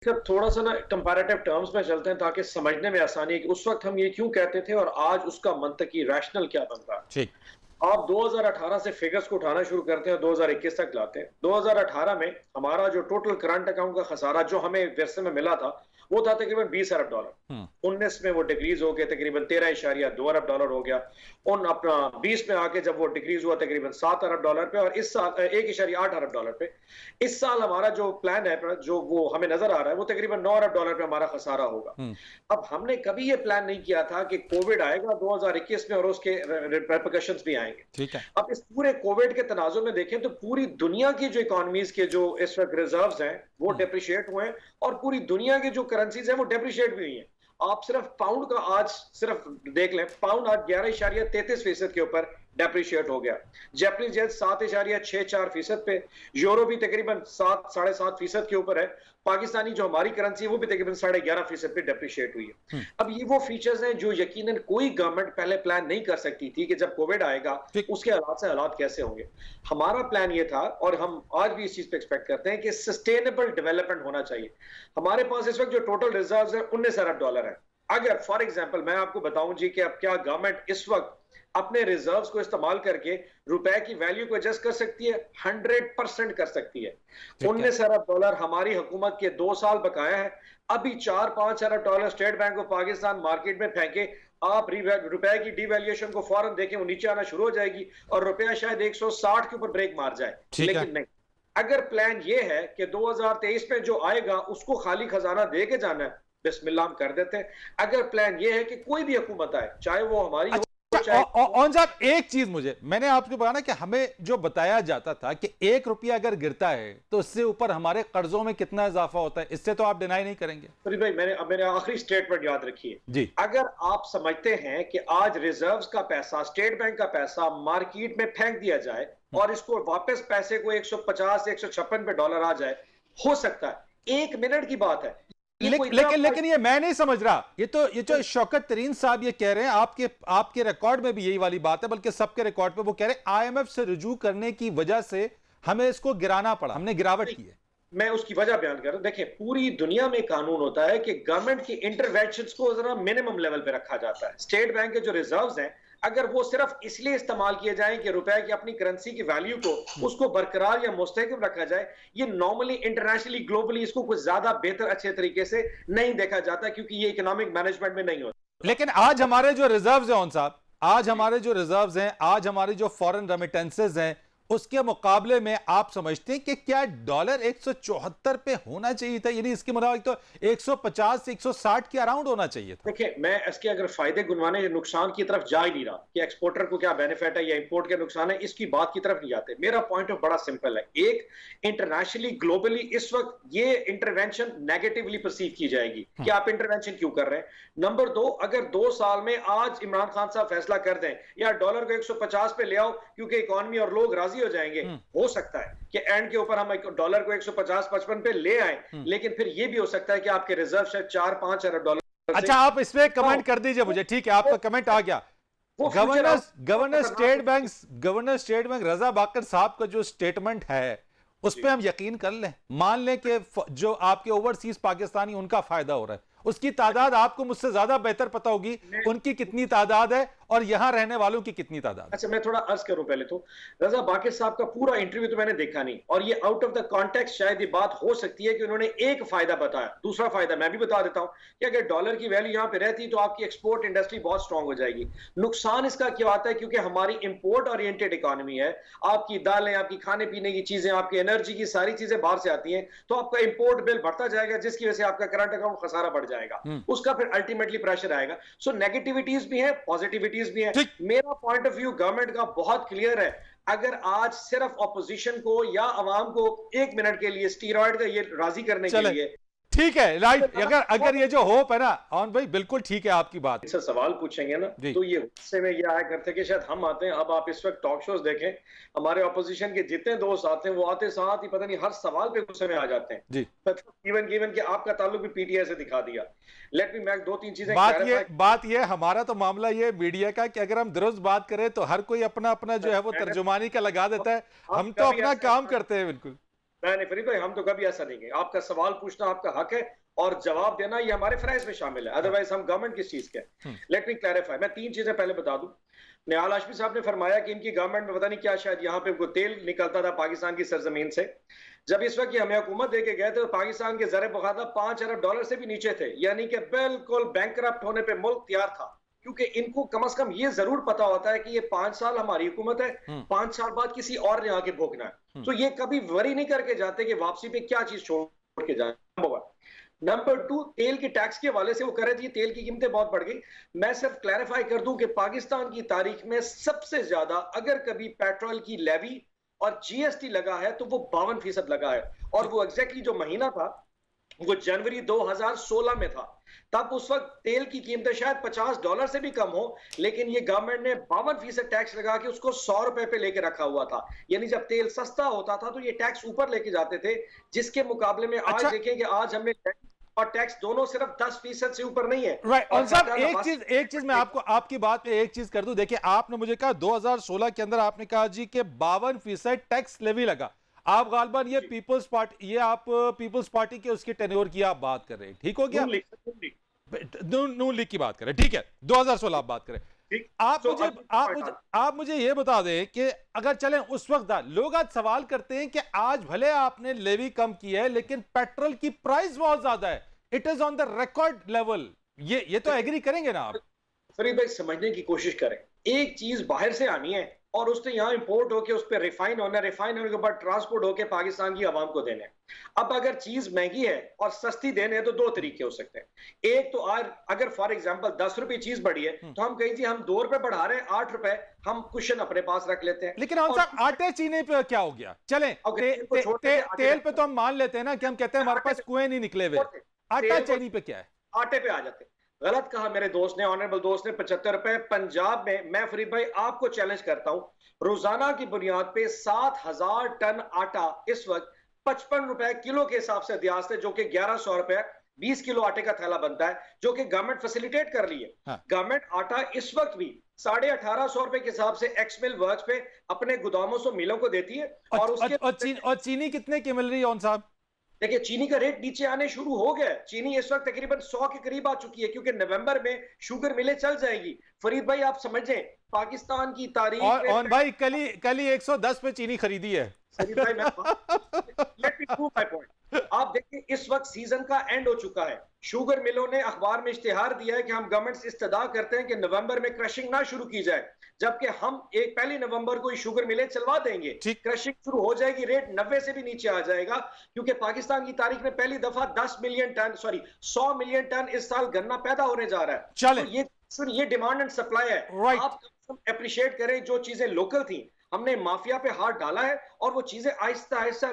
Sir थोड़ा सा ना कंपैरेटिव टर्म्स में चलते हैं ताकि समझने में आसानी है कि उस वक्त हम ये क्यों कहते थे और आज उसका मंतकी रैशनल क्या बन रहा ठीक। है। आप 2018 से फिगर्स को उठाना शुरू करते हैं, 2021 तक लाते हैं। 2018 में हमारा जो टोटल करंट अकाउंट का खसारा जो हमें विरसे में मिला था वो था तकरीबन 20 अरब डॉलर। हम्म। 19 में वो डिक्रीज हो गया, तकरीबन 13.2 अरब डॉलर हो गया। उन अपना 20 में आके जब वो डिक्रीज हुआ तकरीबन 7 अरब डॉलर पे, और इस साल 1.8 अरब डॉलर पे। इस साल हमारा जो प्लान है, जो वो हमें नजर आ रहा है, वो तकरीबन 9 अरब डॉलर पे हमारा खसारा होगा। हम्म। अब हमने कभी ये प्लान नहीं किया था कि कोविड आएगा 2021 में और उसके रिपरकशंस भी आएंगे। ठीक है। अब इस पूरे कोविड के तनाजुर में देखें तो पूरी दुनिया की जो इकोनॉमीज के जो इस वक्त रिजर्व्स हैं वो डिप्रिशिएट हुए हैं, और पूरी दुनिया की जो करेंसीज हैं वो डिप्रिशिएट भी हुई हैं। आप सिर्फ पाउंड का आज सिर्फ देख लें, पाउंड आज 11.33% के ऊपर डेप्रिशिएट हो गया। जापानीज येन 7.64% पे, यूरो भी तकरीबन 7-7.5% के ऊपर है। पाकिस्तानी जो हमारी करेंसी है वो भी तकरीबन 11.5% पे डेप्रिशिएट हुई है। अब ये वो फीचर्स हैं जो यकीनन कोई गवर्नमेंट पहले प्लान नहीं कर सकती थी कि जब कोविड आएगा ठीक। उसके हालात से हालात कैसे होंगे। हमारा प्लान ये था, और हम आज भी इस चीज पे एक्सपेक्ट करते हैं कि सस्टेनेबल डेवलपमेंट होना चाहिए। हमारे पास इस वक्त जो टोटल रिजर्व्स है 19 अरब डॉलर है। अगर फॉर एग्जांपल मैं आपको बताऊं जी कि अब क्या गवर्नमेंट इस वक्त अपने रिजर्व्स को इस्तेमाल करके रुपए की वैल्यू को एडजस्ट कर सकती है? 100% कर सकती है। ठीक है। 19 अरब डॉलर हमारी हुकूमत के 2 साल बकाया है। अभी 4-5 अरब dollar state bank of Pakistan market में फेंके, आप रुपए की डिवैल्यूएशन को फौरन देखें, वो नीचे आना शुरू हो जाएगी और रुपया शायद 160 के ऊपर ब्रेक मार जाए। ठीक है। लेकिन नहीं, अगर प्लान ये है कि 2023 में जो आएगा उसको खाली खजाना दे के जाना है, बिस्मिल्लाह हम कर देते हैं। अगर प्लान ये है कि कोई भी हुकूमत आए, चाहे वो हमारी हो, चाहे ऑन साहब, एक चीज मुझे, मैंने आपको बताया ना कि हमें जो बताया जाता था कि 1 रुपया अगर गिरता है तो इससे ऊपर हमारे कर्जों में कितना इजाफा होता है, इससे तो आप डिनाई नहीं करेंगे। फरीद भाई, मेरे आखिरी स्टेटमेंट याद रखिए जी। अगर आप समझते हैं कि आज रिजर्व्स का पैसा, स्टेट बैंक का पैसा मार्केट में फेंक दिया जाए और इसको वापस पैसे को 150-156 पे डॉलर आ जाए, हो सकता है, 1 मिनट की बात है। लेकिन ये मैं नहीं समझ रहा। ये तो शौकत तरीन साहब ये कह रहे हैं, आपके रिकॉर्ड में भी यही वाली बात है, बल्कि सबके रिकॉर्ड पे वो कह रहे हैं आईएमएफ से रुजू करने की वजह से हमें इसको गिराना पड़ा, हमने गिरावट की है। मैं उसकी वजह बयान कर रहा हूं। देखिए, पूरी दुनिया में कानून होता है कि गवर्नमेंट की इंटरवेंशंस को जरा मिनिमम लेवल पे रखा जाता है। स्टेट बैंक के जो रिजर्व्स हैं, अगर वो सिर्फ इसलिए इस्तेमाल किए जाएं कि रुपए की अपनी करेंसी की वैल्यू को उसको बरकरार या मुस्तहकम रखा जाए, ये नॉर्मली इंटरनेशनली ग्लोबली इसको कुछ ज्यादा बेहतर अच्छे तरीके से नहीं देखा जाता, क्योंकि ये इकोनॉमिक मैनेजमेंट में नहीं होता। लेकिन आज हमारे जो रिजर्व्स हैं ऑन साहब, आज हमारे जो रिजर्व्स हैं, आज हमारी जो फॉरेन रेमिटेंसेज हैं, उसके मुकाबले में आप समझते हैं कि क्या डॉलर 174 पे होना चाहिए था? यानी इसके मुताबिक तो 150 से 160 के अराउंड होना चाहिए था। देखिए, मैं इसके अगर फायदे गिनवाने नुकसान की तरफ जा ही नहीं रहा कि एक्सपोर्टर को क्या बेनिफिट है या इंपोर्ट के नुकसान है, इसकी बात की तरफ नहीं जाते। मेरा पॉइंट ऑफ बड़ा सिंपल है। एक, इंटरनेशनली ग्लोबली इस वक्त ये इंटरवेंशन नेगेटिवली परसीव की जाएगी कि आप इंटरवेंशन क्यों कर रहे हैं। नंबर 2, अगर 2 साल में आज इमरान खान साहब फैसला कर दें या डॉलर को 150 पे ले आओ क्योंकि इकोनॉमी और लोग राजी हो जाएंगे, हो सकता है कि एंड के ऊपर हम डॉलर को 150-55 पे ले आए, लेकिन फिर यह भी हो सकता है कि आपके रिजर्व शायद 4-5 अरब डॉलर। अच्छा, आप इसमें कमेंट कर दीजिए मुझे। ठीक है, आपका कमेंट आ गया। गवर्नर स्टेट बैंक रजा बाकर साहब का जो स्टेटमेंट है उस पर हम यकीन कर लें, मान लें कि जो आपके ओवरसीज पाकिस्तानी उनका फायदा हो रहा है, उसकी तादाद आपको मुझसे ज्यादा बेहतर पता होगी, उनकी कितनी तादाद है और यहां रहने वालों की कितनी तादाद। अच्छा, मैं थोड़ा अर्ज करूं पहले तो, रजा बाकिर साहब का पूरा इंटरव्यू तो मैंने देखा नहीं, और ये आउट ऑफ द कॉन्टेक्स्ट शायद ये बात हो सकती है कि उन्होंने एक फायदा बताया। दूसरा फायदा मैं भी बता देता हूं कि अगर डॉलर की वैल्यू यहां पे रहती तो आपकी एक्सपोर्ट इंडस्ट्री बहुत स्ट्रांग हो जाएगी। नुकसान इसका क्या आता है, क्योंकि हमारी इंपोर्ट ओरिएंटेड इकोनॉमी है, आपकी दालें, आपकी खाने पीने की चीजें, आपकी एनर्जी की सारी चीजें बाहर से आती हैं, तो आपका इंपोर्ट बिल बढ़ता जाएगा, जिसकी वजह से आपका करंट अकाउंट खसारा बढ़ जाएगा, उसका फिर अल्टीमेटली प्रेशर आएगा। सो नेगेटिविटीज भी है, पॉजिटिविटीज भी है। मेरा पॉइंट ऑफ व्यू गवर्नमेंट का बहुत क्लियर है। अगर आज सिर्फ ऑपोजिशन को या अवाम को 1 मिनट के लिए स्टीरॉयड का ये राजी करने के लिए, ठीक है, राइट, अगर ये जो होप है ना ऑन भाई, बिल्कुल ठीक है आपकी बात। इससे सवाल पूछेंगे ना तो ये गुस्से में ये आया करते कि शायद हम आते हैं। अब आप इस वक्त टॉक शोज देखें, हमारे ऑपोजिशन के जितने दोस्त आते हैं वो आते साथ ही पता नहीं हर सवाल पे गुस्से में आ जाते हैं जी। इवन कि आपका ताल्लुक भी पीटीआई से दिखा दिया। लेट मी मेक 2-3 चीजें। बात ये हमारा तो मामला ये मीडिया का कि अगर हम दुरुस्त बात करें तो हर कोई अपना अपना जो है वो तर्जुमानी का लगा देता है, हम तो अपना काम करते हैं। बिल्कुल नहीं फरीद भाई, हम तो कभी ऐसा नहीं कहेंगे। आपका सवाल पूछना आपका हक है और जवाब देना ये हमारे फराइज में शामिल है, अदरवाइज हम गवर्नमेंट किस चीज के। लेट मी क्लैरिफाई, मैं 3 चीजें पहले बता दूं। निहाल हाशमी साहब ने फरमाया कि इनकी गवर्नमेंट में पता नहीं क्या, शायद यहाँ पे तेल निकलता था पाकिस्तान की सरजमीन से। जब इस वक्त हमें हुकूमत देके गए थे तो पाकिस्तान के ज़र मुखातब 5 अरब डॉलर से भी नीचे थे, यानी कि बिल्कुल बैंकरप्ट होने पे मुल्क तैयार था। क्योंकि इनको कम से कम ये जरूर पता होता है कि ये 5 साल हमारी हुकूमत है, 5 साल बाद किसी और ने आके भोगना है। तो ये कभी वरी नहीं करके जाते कि वापसी पे क्या चीज छोड़ के जाए। नंबर 2, तेल के टैक्स के हवाले से वो कह रहे थे तेल की कीमतें बहुत बढ़ गई। मैं सिर्फ क्लैरिफाई कर दूं कि पाकिस्तान की तारीख में सबसे ज्यादा अगर कभी पेट्रोल की लेवी और जीएसटी लगा है तो वो 52% लगा है, और वो एग्जैक्टली जो महीना था वो जनवरी 2016 में था। तब उस वक्त तेल की कीमतें शायद $50 से भी कम हो, लेकिन ये गवर्नमेंट ने 52% टैक्स लगा के उसको 100 रुपए पे लेके रखा हुआ था। यानी जब तेल सस्ता होता था तो ये टैक्स ऊपर लेके जाते थे, जिसके मुकाबले में आज देखें कि आज हमने और टैक्स दोनों सिर्फ 10% से ऊपर नहीं है। राइट। और साहब एक चीज मैं आपको आपकी बात पे एक चीज कर दूं। देखिए, आपने मुझे कहा 2016 के अंदर आपने कहा जी कि 52% टैक्स लेवी लगा। आप गालबन ये पीपल्स पार्टी, ये आप पीपल्स पार्टी के उसके टेन्योर की आप बात कर रहे हैं, ठीक हो गया? नून लीग की बात करें, ठीक है, 2016 आप बात करें। आप मुझे ये बता दें कि अगर चलें उस वक्त लोग आज सवाल करते हैं कि आज भले आपने लेवी कम की है लेकिन पेट्रोल की प्राइस बहुत ज्यादा है, it is on the record level. ये तो एग्री करेंगे ना आप? फरीद भाई, समझने की कोशिश करें, एक चीज बाहर से आनी है और उससे यहाँ इंपोर्ट होके उस पर रिफाइन होना, रिफाइन होने के बाद ट्रांसपोर्ट होके पाकिस्तान की आवाम को देने। अब अगर चीज महंगी है और सस्ती देने हैं तो 2 तरीके हो सकते हैं। एक तो अगर फॉर एग्जांपल 10 रुपए चीज बढ़ी है तो हम कहें जी हम 2 रुपए बढ़ा रहे हैं, 8 रुपए हम कुशन अपने पास रख लेते हैं। लेकिन हम साहब आटे चीनी पे क्या हो गया? चलें तेल पे तो हम मान लेते हैं ना कि हम कहते हैं हमारे पास कुएं नहीं निकले हुए, आटा चीनी पे क्या है? आटे पे आ जाते हैं। गलत कहा मेरे दोस्त ने, ऑनरेबल दोस्त ने, 75 रुपए। पंजाब में मैं फरीद भाई आपको चैलेंज करता हूं, रोजाना की बुनियाद पे 7000 टन आटा इस वक्त 55 रुपए किलो के हिसाब से दियासत है, जो कि 1100 रुपए 20 किलो आटे का थैला बनता है, जो कि गवर्नमेंट फैसिलिटेट कर रही है। गवर्नमेंट आटा इस वक्त भी 1850 रुपए के हिसाब से एक्स मिल वर्क्स पे अपने गोदामों से मिलों को देती है। और चीनी कितने की मिल रही है ऑन साहब? देखिए, चीनी का रेट नीचे आने शुरू हो गया। चीनी इस वक्त तकरीबन 100 के करीब आ चुकी है, क्योंकि नवंबर में शुगर मिलें चल जाएगी। फरीद भाई आप समझें, पाकिस्तान की तारीख और भाई कल ही 110 पे चीनी खरीदी है। फरीद भाई let me prove my point. आप देखिए, इस वक्त सीजन का एंड हो चुका है। शुगर मिलों ने अखबार में इश्तिहार दिया है कि हम गवर्नमेंट से इस्तदा करते हैं कि नवंबर में क्रशिंग ना शुरू की जाए, जबकि हम 1 नवंबर को ही शुगर मिलें चलवा देंगे। क्रशिंग शुरू हो जाएगी, रेट 90 से भी नीचे आ जाएगा, क्योंकि पाकिस्तान की तारीख में पहली दफा 100 मिलियन टन इस साल गन्ना पैदा होने जा रहा है। चलें, तो ये डिमांड एंड सप्लाई है। आप अप्रिशिएट करें, जो चीजें लोकल थी हमने माफिया पे हाथ डाला है और वो चीजें आहिस्ता आहिस्ता